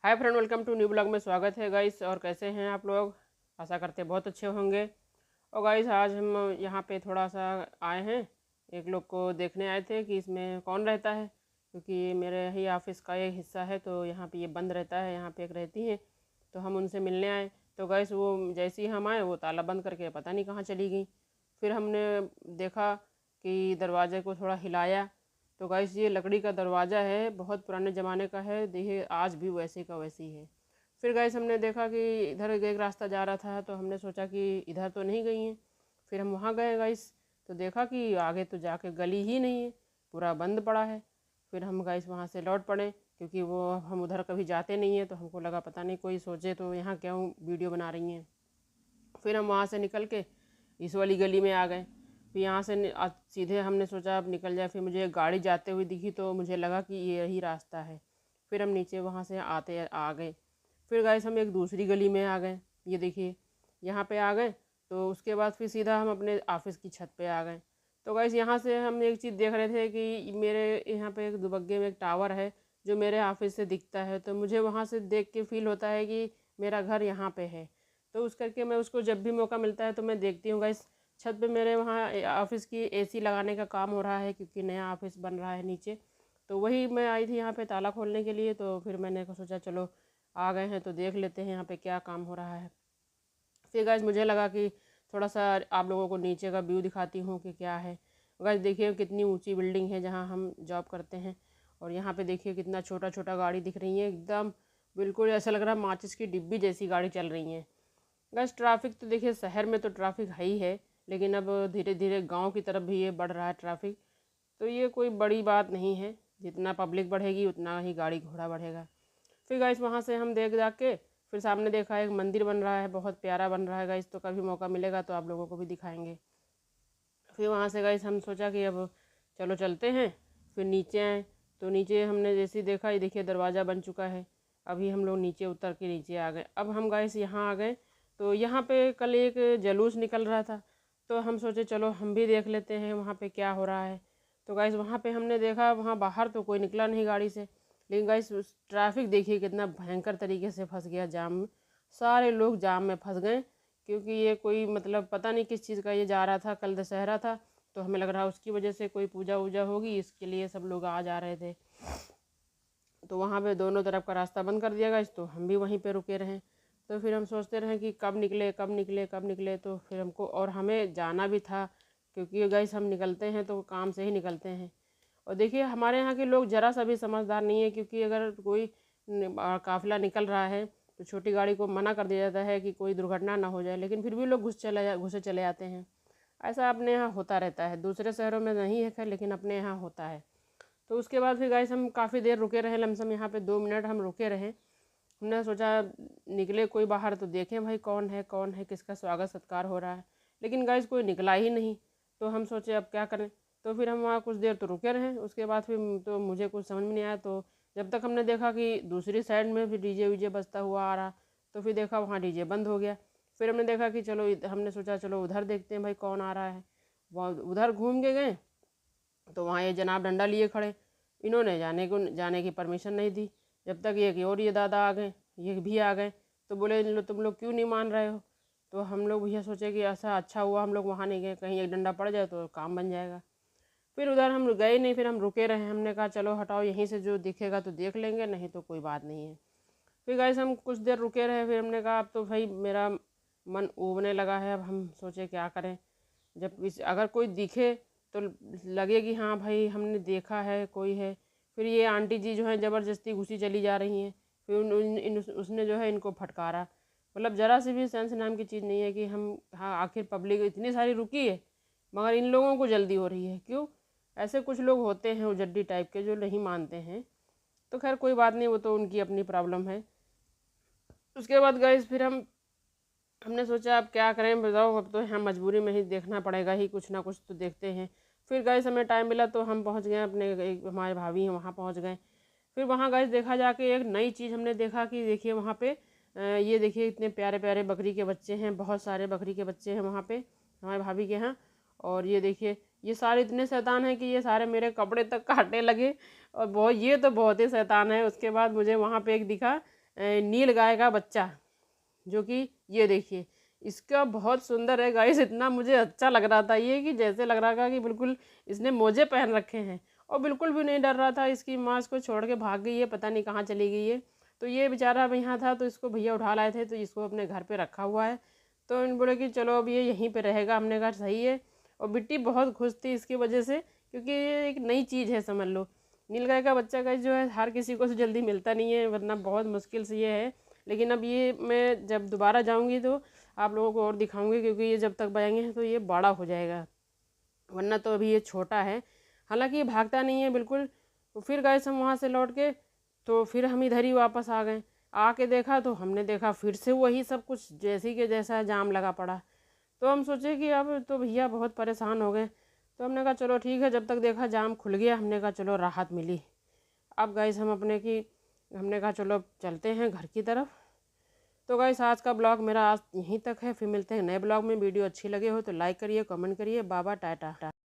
Hi friend, welcome to new blog में स्वागत है गाइस। और कैसे हैं आप लोग? आशा करते हैं बहुत अच्छे होंगे। और गाइस आज हम यहाँ पे थोड़ा सा आए हैं, एक लोग को देखने आए थे कि इसमें कौन रहता है, क्योंकि मेरे ही ऑफिस का एक हिस्सा है तो यहाँ पे ये बंद रहता है, यहाँ पे एक रहती है तो हम उनसे मिलने आए। तो गाइस वो जैसे ही हम आए वो ताला बंद करके पता नहीं कहाँ चली गई। फिर हमने देखा कि दरवाजे को थोड़ा हिलाया तो गाइस ये लकड़ी का दरवाज़ा है, बहुत पुराने ज़माने का है। देखिए आज भी वैसे का वैसे ही है। फिर गाइस हमने देखा कि इधर एक रास्ता जा रहा था तो हमने सोचा कि इधर तो नहीं गई हैं। फिर हम वहाँ गए गाइस तो देखा कि आगे तो जाके गली ही नहीं है, पूरा बंद पड़ा है। फिर हम गाइस वहाँ से लौट पड़े, क्योंकि वो हम उधर कभी जाते नहीं हैं तो हमको लगा पता नहीं कोई सोचे तो यहाँ क्यों वीडियो बना रही हैं। फिर हम वहाँ से निकल के इस वाली गली में आ गए। फिर यहाँ से सीधे हमने सोचा अब निकल जाए। फिर मुझे एक गाड़ी जाते हुए दिखी तो मुझे लगा कि ये यही रास्ता है। फिर हम नीचे वहाँ से आते आ गए। फिर गाइस हम एक दूसरी गली में आ गए, ये देखिए यहाँ पे आ गए। तो उसके बाद फिर सीधा हम अपने ऑफिस की छत पे आ गए। तो गाइस यहाँ से हम एक चीज़ देख रहे थे कि मेरे यहाँ पे एक दुबग्गे में एक टावर है जो मेरे ऑफिस से दिखता है, तो मुझे वहाँ से देख के फील होता है कि मेरा घर यहाँ पे है। तो उस करके मैं उसको जब भी मौका मिलता है तो मैं देखती हूँ गाइस। छत पे मेरे वहाँ ऑफिस की एसी लगाने का काम हो रहा है, क्योंकि नया ऑफिस बन रहा है नीचे। तो वही मैं आई थी यहाँ पे ताला खोलने के लिए, तो फिर मैंने सोचा चलो आ गए हैं तो देख लेते हैं यहाँ पे क्या काम हो रहा है। फिर गाइस मुझे लगा कि थोड़ा सा आप लोगों को नीचे का व्यू दिखाती हूँ कि क्या है। गाइस देखिए कितनी ऊंची बिल्डिंग है जहाँ हम जॉब करते हैं। और यहाँ पे देखिए कितना छोटा छोटा गाड़ी दिख रही है, एकदम बिल्कुल ऐसा लग रहा है माचिस की डिब्बी जैसी गाड़ी चल रही है। बस ट्रैफिक तो देखिए शहर में तो ट्रैफिक है ही है, लेकिन अब धीरे धीरे गांव की तरफ भी ये बढ़ रहा है ट्रैफिक। तो ये कोई बड़ी बात नहीं है, जितना पब्लिक बढ़ेगी उतना ही गाड़ी घोड़ा बढ़ेगा। फिर गाइस वहाँ से हम देख दाख के फिर सामने देखा एक मंदिर बन रहा है, बहुत प्यारा बन रहा है गाइस। तो कभी मौका मिलेगा तो आप लोगों को भी दिखाएंगे। फिर वहाँ से गाइस हम सोचा कि अब चलो चलते हैं। फिर नीचे आए तो नीचे हमने जैसे ही देखा, ये देखिए दरवाज़ा बन चुका है। अभी हम लोग नीचे उतर के नीचे आ गए। अब हम गाइस यहाँ आ गए तो यहाँ पे कल एक जलूस निकल रहा था, तो हम सोचे चलो हम भी देख लेते हैं वहाँ पे क्या हो रहा है। तो गाइस वहाँ पे हमने देखा, वहाँ बाहर तो कोई निकला नहीं गाड़ी से, लेकिन गाइस ट्रैफिक देखिए कितना भयंकर तरीके से फंस गया जाम में। सारे लोग जाम में फंस गए, क्योंकि ये कोई मतलब पता नहीं किस चीज़ का ये जा रहा था। कल दशहरा था तो हमें लग रहा उसकी वजह से कोई पूजा वूजा होगी, इसके लिए सब लोग आ जा रहे थे। तो वहाँ पे दोनों तरफ का रास्ता बंद कर दिया गाइस, तो हम भी वहीं पे रुके रहें। तो फिर हम सोचते रहे कि कब निकले कब निकले कब निकले। तो फिर हमको, और हमें जाना भी था, क्योंकि गाइस हम निकलते हैं तो काम से ही निकलते हैं। और देखिए हमारे यहाँ के लोग ज़रा सा भी समझदार नहीं है, क्योंकि अगर कोई काफ़िला निकल रहा है तो छोटी गाड़ी को मना कर दिया जाता है कि कोई दुर्घटना ना हो जाए, लेकिन फिर भी लोग घुसे चले जाते हैं। ऐसा अपने यहाँ होता रहता है, दूसरे शहरों में नहीं है खैर, लेकिन अपने यहाँ होता है। तो उसके बाद फिर गाइस हम काफ़ी देर रुके रहे, लमसम यहाँ पे 2 मिनट हम रुके रहे। हमने सोचा निकले कोई बाहर तो देखें भाई कौन है किसका स्वागत सत्कार हो रहा है, लेकिन गाइस कोई निकला ही नहीं। तो हम सोचे अब क्या करें। तो फिर हम वहाँ कुछ देर तो रुके रहे। उसके बाद फिर तो मुझे कुछ समझ में नहीं आया, तो जब तक हमने देखा कि दूसरी साइड में फिर डीजे वीजे बजता हुआ आ रहा, तो फिर देखा वहाँ डीजे बंद हो गया। फिर हमने देखा कि चलो हमने सोचा चलो उधर देखते हैं भाई कौन आ रहा है। वहाँ उधर घूम के गए तो वहाँ ये जनाब डंडा लिए खड़े। इन्होंने जाने की परमिशन नहीं दी। जब तक ये दादा आ गए, ये भी आ गए, तो बोले तुम लोग क्यों नहीं मान रहे हो। तो हम लोग भैया सोचे कि ऐसा अच्छा हुआ हम लोग वहाँ नहीं गए, कहीं एक डंडा पड़ जाए तो काम बन जाएगा। फिर उधर हम गए नहीं, फिर हम रुके रहे। हमने कहा चलो हटाओ, यहीं से जो दिखेगा तो देख लेंगे, नहीं तो कोई बात नहीं है। फिर गाइस हम कुछ देर रुके रहे। फिर हमने कहा अब तो भाई मेरा मन ऊबने लगा है, अब हम सोचे क्या करें। जब अगर कोई दिखे तो लगे कि हाँ भाई हमने देखा है कोई है। फिर ये आंटी जी जो है ज़बरदस्ती घुसी चली जा रही हैं। फिर उसने जो है इनको फटकारा। मतलब ज़रा सी भी सेंस नाम की चीज़ नहीं है कि हम, हाँ आखिर पब्लिक इतनी सारी रुकी है मगर इन लोगों को जल्दी हो रही है क्यों। ऐसे कुछ लोग होते हैं उजड्डी टाइप के जो नहीं मानते हैं। तो खैर कोई बात नहीं, वो तो उनकी अपनी प्रॉब्लम है। उसके बाद गाइस फिर हमने सोचा अब क्या करें बताओ, अब तो यहाँ मजबूरी में ही देखना पड़ेगा ही, कुछ ना कुछ तो देखते हैं। फिर गाइस हमें टाइम मिला तो हम पहुँच गए अपने, एक हमारे भाभी हैं वहाँ पहुँच गए। फिर वहाँ गाइस देखा जाके एक नई चीज़ हमने देखा कि देखिए वहाँ पे ये देखिए इतने प्यारे प्यारे बकरी के बच्चे हैं, बहुत सारे बकरी के बच्चे हैं वहाँ पे हमारे भाभी के यहाँ। और ये देखिए ये सारे इतने शैतान हैं कि ये सारे मेरे कपड़े तक काटने लगे, और बहुत, ये तो बहुत ही शैतान है। उसके बाद मुझे वहाँ पे एक दिखा नील गाय का बच्चा, जो कि ये देखिए इसका बहुत सुंदर है गाइस। इतना मुझे अच्छा लग रहा था ये कि जैसे लग रहा था कि बिल्कुल इसने मोजे पहन रखे हैं, और बिल्कुल भी नहीं डर रहा था। इसकी माँ इसको छोड़ के भाग गई है, पता नहीं कहाँ चली गई है। तो ये बेचारा अब यहाँ था, तो इसको भैया उठा लाए थे, तो इसको अपने घर पे रखा हुआ है। तो इन बोले कि चलो अब ये यहीं पे रहेगा। हमने कहा सही है। और बिट्टी बहुत खुश थी इसकी वजह से, क्योंकि ये एक नई चीज़ है समझ लो। नीलगाय का बच्चा का जो है हर किसी को जल्दी मिलता नहीं है, वरना बहुत मुश्किल से ये है। लेकिन अब ये मैं जब दोबारा जाऊँगी तो आप लोगों को और दिखाऊंगी, क्योंकि ये जब तक बयाएंगे तो ये बड़ा हो जाएगा, वरना तो अभी ये छोटा है। हालांकि ये भागता नहीं है बिल्कुल। तो फिर गए हम वहाँ से लौट के, तो फिर हम इधर ही वापस आ गए। आके देखा तो हमने देखा फिर से वही सब कुछ जैसी के जैसा जाम लगा पड़ा। तो हम सोचे कि अब तो भैया बहुत परेशान हो गए। तो हमने कहा चलो ठीक है, जब तक देखा जाम खुल गया, हमने कहा चलो राहत मिली। अब गाइस हमने कहा चलो चलते हैं घर की तरफ। तो गाइस आज का ब्लॉग मेरा आज यहीं तक है। फिर मिलते हैं नए ब्लॉग में। वीडियो अच्छी लगे हो तो लाइक करिए, कमेंट करिए। बाबा टाटा।